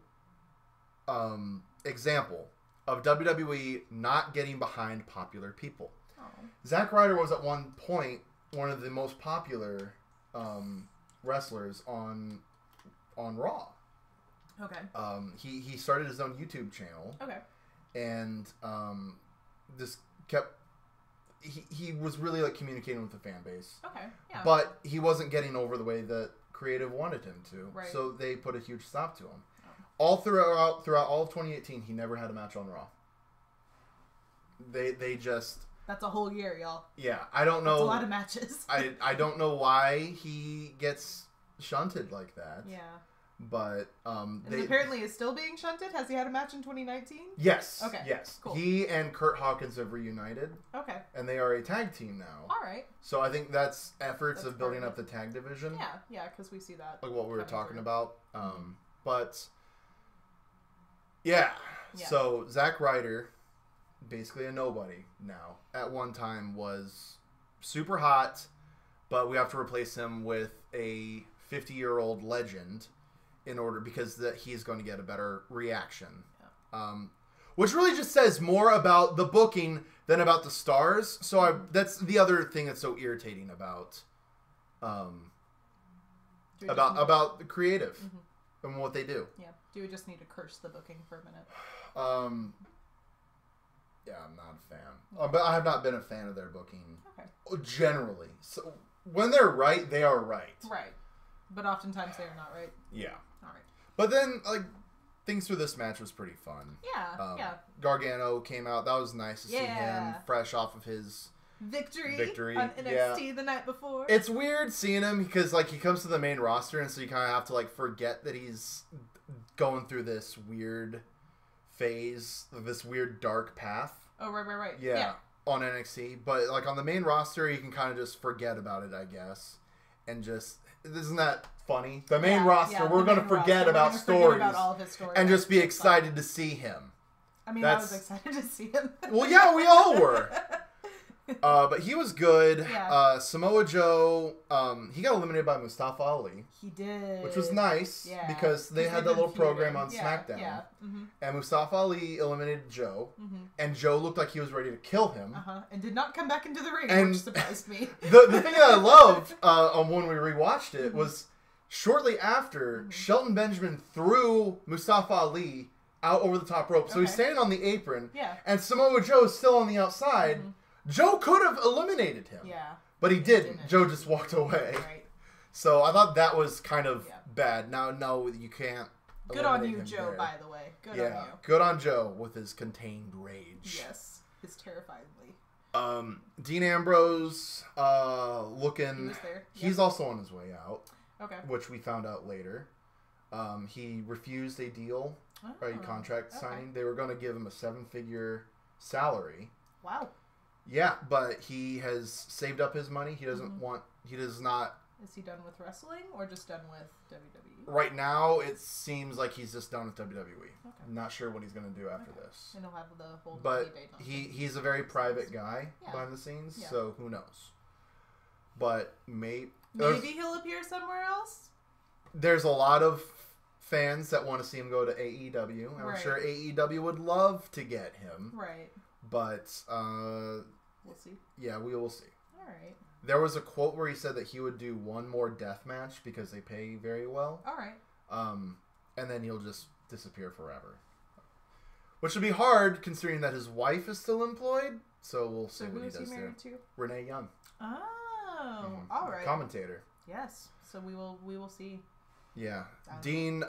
example of WWE not getting behind popular people. Oh. Zack Ryder was at one point one of the most popular wrestlers on Raw. Okay. He started his own YouTube channel. Okay. And this kept... He was really, like, communicating with the fan base. Okay, yeah. But he wasn't getting over the way that creative wanted him to. Right. So they put a huge stop to him. All throughout all of 2018, he never had a match on Raw. They just... That's a whole year, y'all. Yeah, I don't know... That's a lot of matches. I don't know why he gets shunted like that. Yeah. But apparently is still being shunted. Has he had a match in 2019? Yes. Okay. Yes. Cool. He and Kurt Hawkins have reunited. Okay. And they are a tag team now. All right. So I think that's efforts of building up the tag division. Yeah, because we see that. Like what we were talking about. But yeah. So Zack Ryder, basically a nobody now. At one time was super hot, but we have to replace him with a 50-year-old legend because he's going to get a better reaction. Yeah. Which really just says more about the booking than about the stars. So that's the other thing that's so irritating about the creative. and what they do. Yeah. Do we just need to curse the booking for a minute? Yeah, I'm not a fan. But I have not been a fan of their booking. Okay. Generally. So when they're right, they are right. Right. But oftentimes they are not right. Yeah. All right. But then, like, things through this match was pretty fun. Yeah. Yeah. Gargano came out. That was nice to see him fresh off of his victory on NXT the night before. It's weird seeing him because, like, he comes to the main roster, and so you kind of have to, like, forget that he's going through this weird phase, this weird dark path. Oh, right. Yeah. On NXT. But, like, on the main roster, you can kind of just forget about it, I guess. And just, isn't that funny? The main roster, we're going to forget about stories. About all of his stories. And just be excited to see him. I mean, I was excited to see him. Well, yeah, we all were. But he was good. Yeah. Samoa Joe, he got eliminated by Mustafa Ali. He did. Which was nice because they had that little program on SmackDown. Yeah. Mm-hmm. And Mustafa Ali eliminated Joe. Mm-hmm. And Joe looked like he was ready to kill him. And did not come back into the ring, which surprised me. The thing that I loved on when we rewatched it was shortly after, Shelton Benjamin threw Mustafa Ali out over the top rope. So he's standing on the apron. Yeah. And Samoa Joe is still on the outside. Mm-hmm. Joe could have eliminated him. Yeah. But he didn't. Joe just walked away. Right. So I thought that was kind of bad. Now, no, you can't. Good on you, Joe, there. By the way. Good on you. Good on Joe with his contained rage. Yes. His terrifyingly. Dean Ambrose looking. He was there. He's also on his way out. Okay. Which we found out later. He refused a deal, or a contract signing. They were going to give him a 7-figure salary. Wow. Yeah, but he has saved up his money. He doesn't want... He does not... Is he done with wrestling or just done with WWE? Right now, it seems like he's just done with WWE. Okay. I'm not sure what he's going to do after this. And he'll have the whole But he's a very private guy behind the scenes, so who knows? But maybe he'll appear somewhere else? There's a lot of fans that want to see him go to AEW. And I'm sure AEW would love to get him. Right. But, we'll see. Yeah, we will see. All right. There was a quote where he said that he would do one more death match because they pay very well. All right. And then he'll just disappear forever. Which would be hard considering that his wife is still employed. So we'll see what he does there. Who is he married to? Renee Young. Oh, all right. Commentator. Yes. So we will see. Yeah. Dean,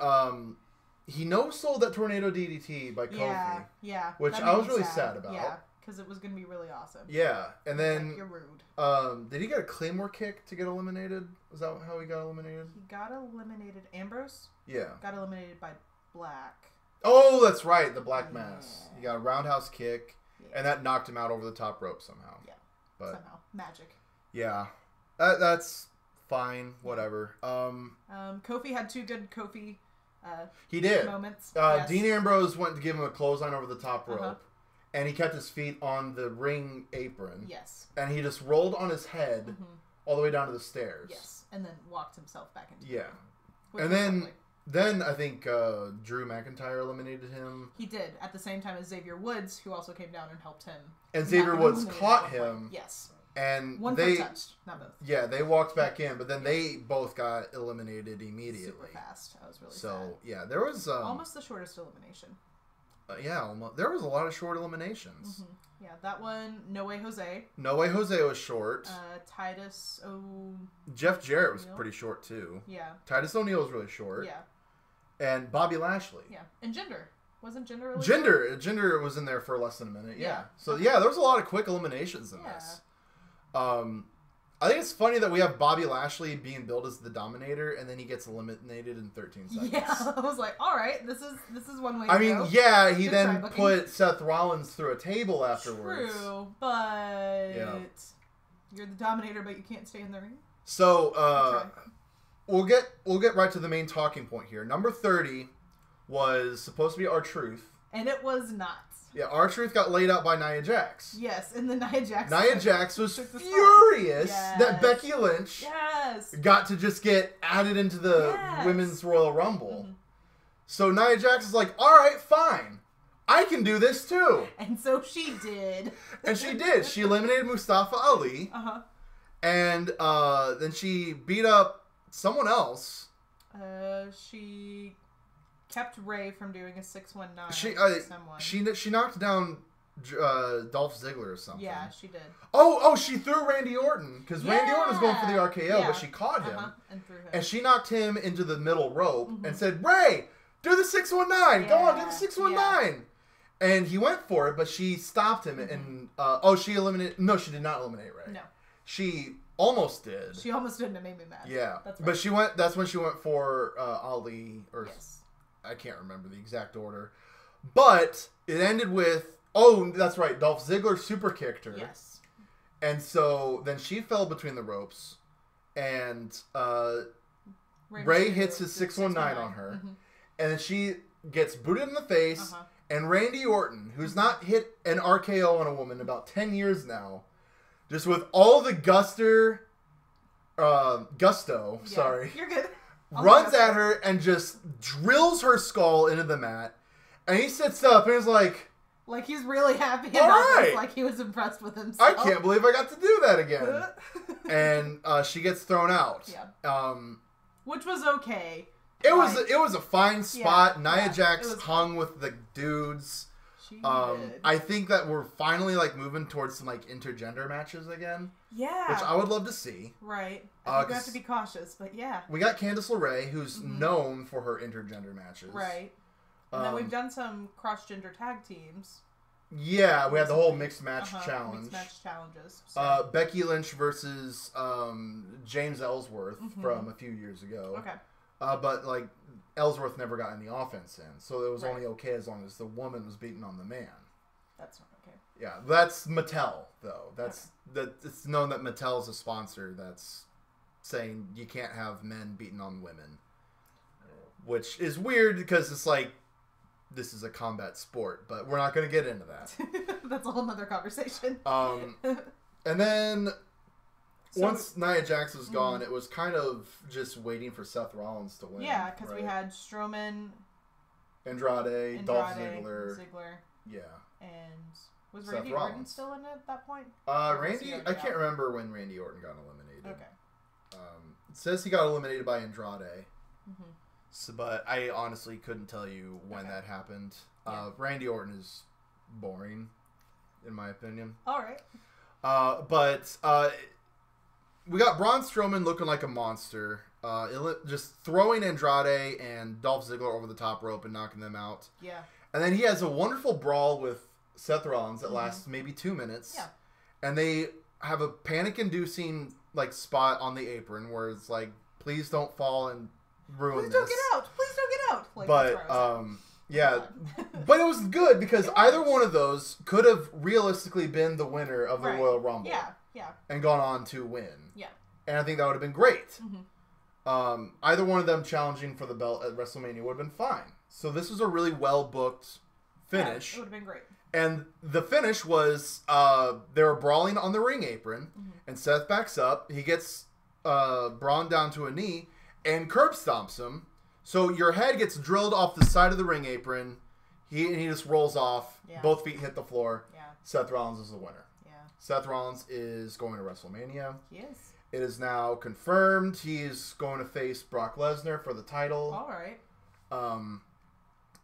he no-sold that Tornado DDT by Kofi. Yeah. Which I was really sad about. Yeah, because it was going to be really awesome. Yeah, and then... Like, you're rude. Did he get a Claymore kick to get eliminated? Was that how he got eliminated? He got eliminated. Ambrose? Yeah. Got eliminated by Black. Oh, that's right. The Black Mass. He got a roundhouse kick, and that knocked him out over the top rope somehow. Yeah, somehow. Magic. Yeah. That's fine. Whatever. Kofi had 2 good Kofi... he did. Moments. Yes. Dean Ambrose went to give him a clothesline over the top rope, and he kept his feet on the ring apron. Yes. And he just rolled on his head all the way down to the stairs. Yes, and then walked himself back into the ring. And then I think Drew McIntyre eliminated him. He did, at the same time as Xavier Woods, who also came down and helped him. And Xavier Woods caught him. Yes. And one foot touched, not both. Yeah, they walked back in, but then they both got eliminated immediately. Super fast. I was really sad. So, yeah, there was... almost the shortest elimination. Almost. There was a lot of short eliminations. Mm-hmm. Yeah, that one, No Way Jose. No Way Jose was short. Titus Jeff Jarrett was pretty short, too. Yeah. Titus O'Neil was really short. Yeah. And Bobby Lashley. Yeah. And Jinder. Wasn't Jinder really short? Jinder was in there for less than a minute, yeah. So, yeah, there was a lot of quick eliminations in this. I think it's funny that we have Bobby Lashley being billed as the Dominator, and then he gets eliminated in 13 seconds. Yeah, I was like, all right, this is one way to go. I mean, yeah, he then put Seth Rollins through a table afterwards. True, but you're the Dominator, but you can't stay in the ring. So, we'll get right to the main talking point here. Number 30 was supposed to be R-Truth. And it was not. Yeah, R-Truth got laid out by Nia Jax. Yes, and the Nia Jax. Nia Jax was furious that Becky Lynch got to just get added into the Women's Royal Rumble. Mm-hmm. So Nia Jax is like, all right, fine. I can do this too. And so she did. And she did. She eliminated Mustafa Ali. And then she beat up someone else. She kept Ray from doing a 619. She knocked down Dolph Ziggler or something. Yeah, she did. Oh, she threw Randy Orton because Randy Orton was going for the RKO, but she caught him and threw him. And she knocked him into the middle rope and said, "Ray, do the 619. Go on, do the 619." And he went for it, but she stopped him and she eliminated. No, she did not eliminate Ray. No, she almost did. She almost did, and it made me mad. Yeah, that's right. But she went. That's when she went for Ali, or yes. I can't remember the exact order, but it ended with. Oh, that's right. Dolph Ziggler super kicked her. Yes. And so then she fell between the ropes, and Ray hits his 619 on her, and then she gets booted in the face. And Randy Orton, who's not hit an RKO on a woman in about 10 years now, just with all the gusto, sorry. You're good. Runs at her and just drills her skull into the mat. And he sits up and is like he's really happy about this. Like he was impressed with himself. I can't believe I got to do that again. And she gets thrown out. Yeah. Which was okay. It was a fine spot. Nia Jax hung with the dudes. She did. I think that we're finally moving towards some intergender matches again. Yeah. Which I would love to see. Right. I think we have to be cautious, but yeah. We got Candice LeRae, who's known for her intergender matches. Right. And then we've done some cross-gender tag teams. Yeah, we had the whole mixed match challenge. Mixed match challenges. So. Becky Lynch versus James Ellsworth from a few years ago. Okay. But Ellsworth never got any offense in, so it was only okay as long as the woman was beating on the man. That's not okay. Yeah, that's Mattel though. It's known that Mattel is a sponsor that's saying you can't have men beating on women, which is weird because it's this is a combat sport, but we're not going to get into that. That's a whole nother conversation. And then once Nia Jax was gone, it was kind of just waiting for Seth Rollins to win. Yeah, because we had Strowman, Andrade, Dolph Ziggler. Yeah. And was Randy Orton still in it at that point? Randy, I can't remember when Randy Orton got eliminated. Okay. It says he got eliminated by Andrade. So, but I honestly couldn't tell you when that happened. Randy Orton is boring, in my opinion. All right. But we got Braun Strowman looking like a monster, just throwing Andrade and Dolph Ziggler over the top rope and knocking them out. Yeah. And then he has a wonderful brawl with Seth Rollins that lasts maybe 2 minutes. Yeah. And they have a panic-inducing spot on the apron where it's please don't fall and ruin this. Please don't get out. Please don't get out. But yeah, but it was good because either one of those could have realistically been the winner of the Royal Rumble. Yeah. And gone on to win. Yeah. And I think that would have been great. Either one of them challenging for the belt at WrestleMania would have been fine. So this was a really well-booked finish. Yeah, it would have been great. And the finish was they were brawling on the ring apron, and Seth backs up. He gets Braun down to a knee and curb stomps him. So your head gets drilled off the side of the ring apron. He just rolls off. Yeah. Both feet hit the floor. Yeah. Seth Rollins is the winner. Yeah. Seth Rollins is going to WrestleMania. He is. It is now confirmed he's going to face Brock Lesnar for the title. All right.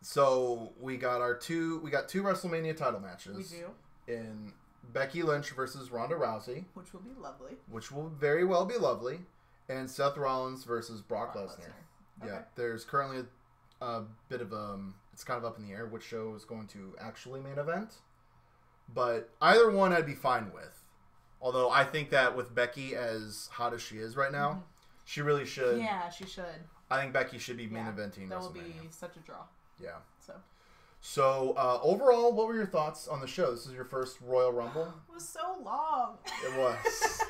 So we got two WrestleMania title matches. We do. In Becky Lynch versus Ronda Rousey. Which will be lovely. Which will very well be lovely. And Seth Rollins versus Brock Lesnar. Okay. Yeah, there's currently a bit of it's kind of up in the air which show is going to actually main event. But either one I'd be fine with. Although I think that with Becky as hot as she is right now, she really should. Yeah, she should. I think Becky should be main eventing WrestleMania. That will be such a draw. Yeah. So overall, what were your thoughts on the show? This is your first Royal Rumble? It was so long. It was.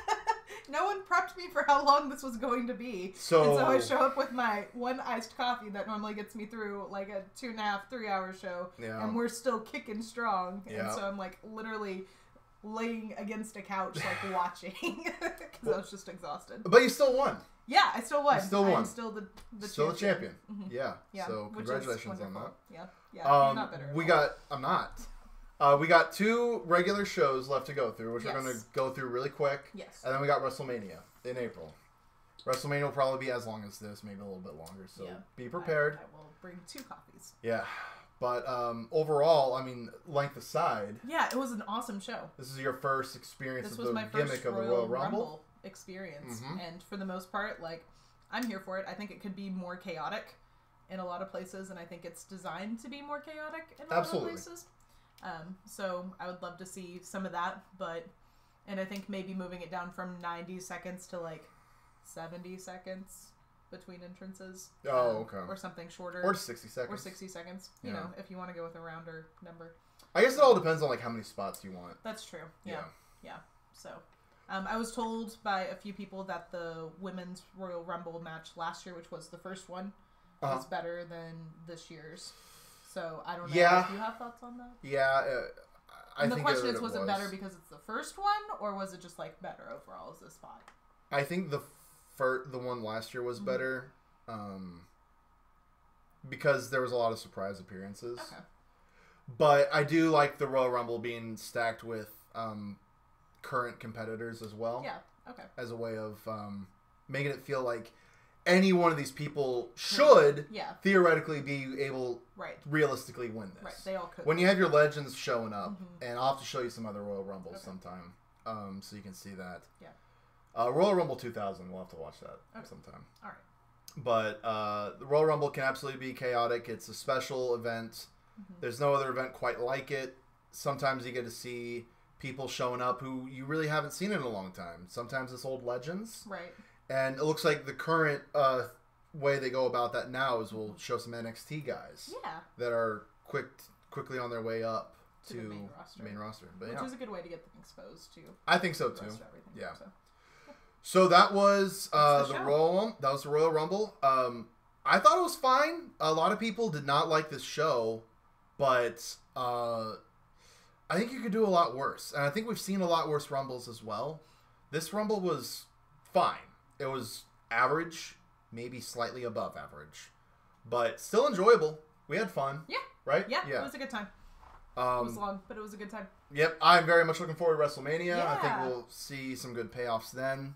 No one prepped me for how long this was going to be. So I show up with my one iced coffee that normally gets me through a 2.5, 3 hour show. Yeah. And we're still kicking strong. Yeah. And so I'm literally laying against a couch watching because I was just exhausted. But you still won. Yeah, I still won. You still won. I'm still the still champion. The champion. Yeah. So congratulations on that. Yeah. You're not bitter. I'm not. We got 2 regular shows left to go through, which we're going to go through really quick. Yes. And then we got WrestleMania in April. WrestleMania will probably be as long as this, maybe a little bit longer. So be prepared. I will bring 2 coffees. Yeah. But overall, I mean, length aside. Yeah, it was an awesome show. This is your first experience of the gimmick of the Royal Rumble experience. And for the most part, like, I'm here for it. I think it could be more chaotic in a lot of places, and I think it's designed to be more chaotic in a lot of places. So I would love to see some of that, and I think maybe moving it down from 90 seconds to like 70 seconds between entrances. Oh, okay. Or something shorter. Or 60 seconds. Or 60 seconds. You know, if you want to go with a rounder number. I guess it all depends on like how many spots you want. That's true. Yeah. So, I was told by a few people that the women's Royal Rumble match last year, which was the first one, was better than this year's. So I don't know if you have thoughts on that. Yeah. I think the question is, was it better because it's the first one, or was it just like better overall as a spot? I think the one last year was better, because there was a lot of surprise appearances. Okay. But I do like the Royal Rumble being stacked with current competitors as well. Yeah. Okay. As a way of making it feel like any one of these people should theoretically be able realistically win this. Right. They all could. When you have your legends showing up, and I'll have to show you some other Royal Rumbles sometime, so you can see that. Yeah. Royal Rumble 2000, we'll have to watch that sometime. All right. But the Royal Rumble can absolutely be chaotic. It's a special event. There's no other event quite like it. Sometimes you get to see people showing up who you really haven't seen in a long time. Sometimes it's old legends. Right. And it looks like the current way they go about that now is we'll show some NXT guys that are quickly on their way up to the main roster. But, which is a good way to get them exposed to. I think so too. Yeah. So that was the Royal Rumble. I thought it was fine. A lot of people did not like this show, but I think you could do a lot worse. And I think we've seen a lot worse Rumbles as well. This Rumble was fine. It was average, maybe slightly above average, but still enjoyable. We had fun. Yeah. Right? Yeah. It was a good time. It was long, but it was a good time. Yep. I'm very much looking forward to WrestleMania. Yeah. I think we'll see some good payoffs then.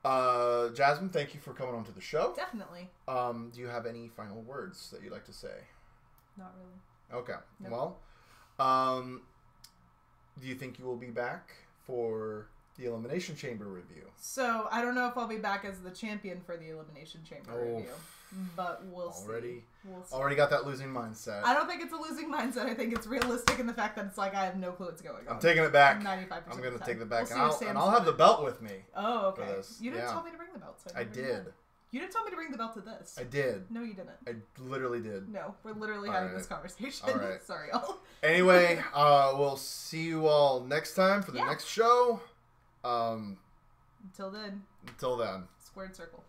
Jasmine, thank you for coming on to the show. Definitely. Do you have any final words that you'd like to say? Not really. Okay. Nope. Well, do you think you will be back for the Elimination Chamber review? So, I don't know if I'll be back as the champion for the Elimination Chamber review, but we'll see. Already got that losing mindset. I don't think it's a losing mindset. I think it's realistic in the fact that it's like I have no clue what's going on. I'm taking it back. 95% I'm going to take it back. We'll and I'll have the belt with me. Oh, okay. You didn't tell me to bring the belt. So I did. You didn't tell me to bring the belt to this. I did. No, you didn't. I literally did. No, we're literally having this conversation. All right. Sorry, y'all. Anyway, we'll see you all next time for the next show. Until then. Squared circle.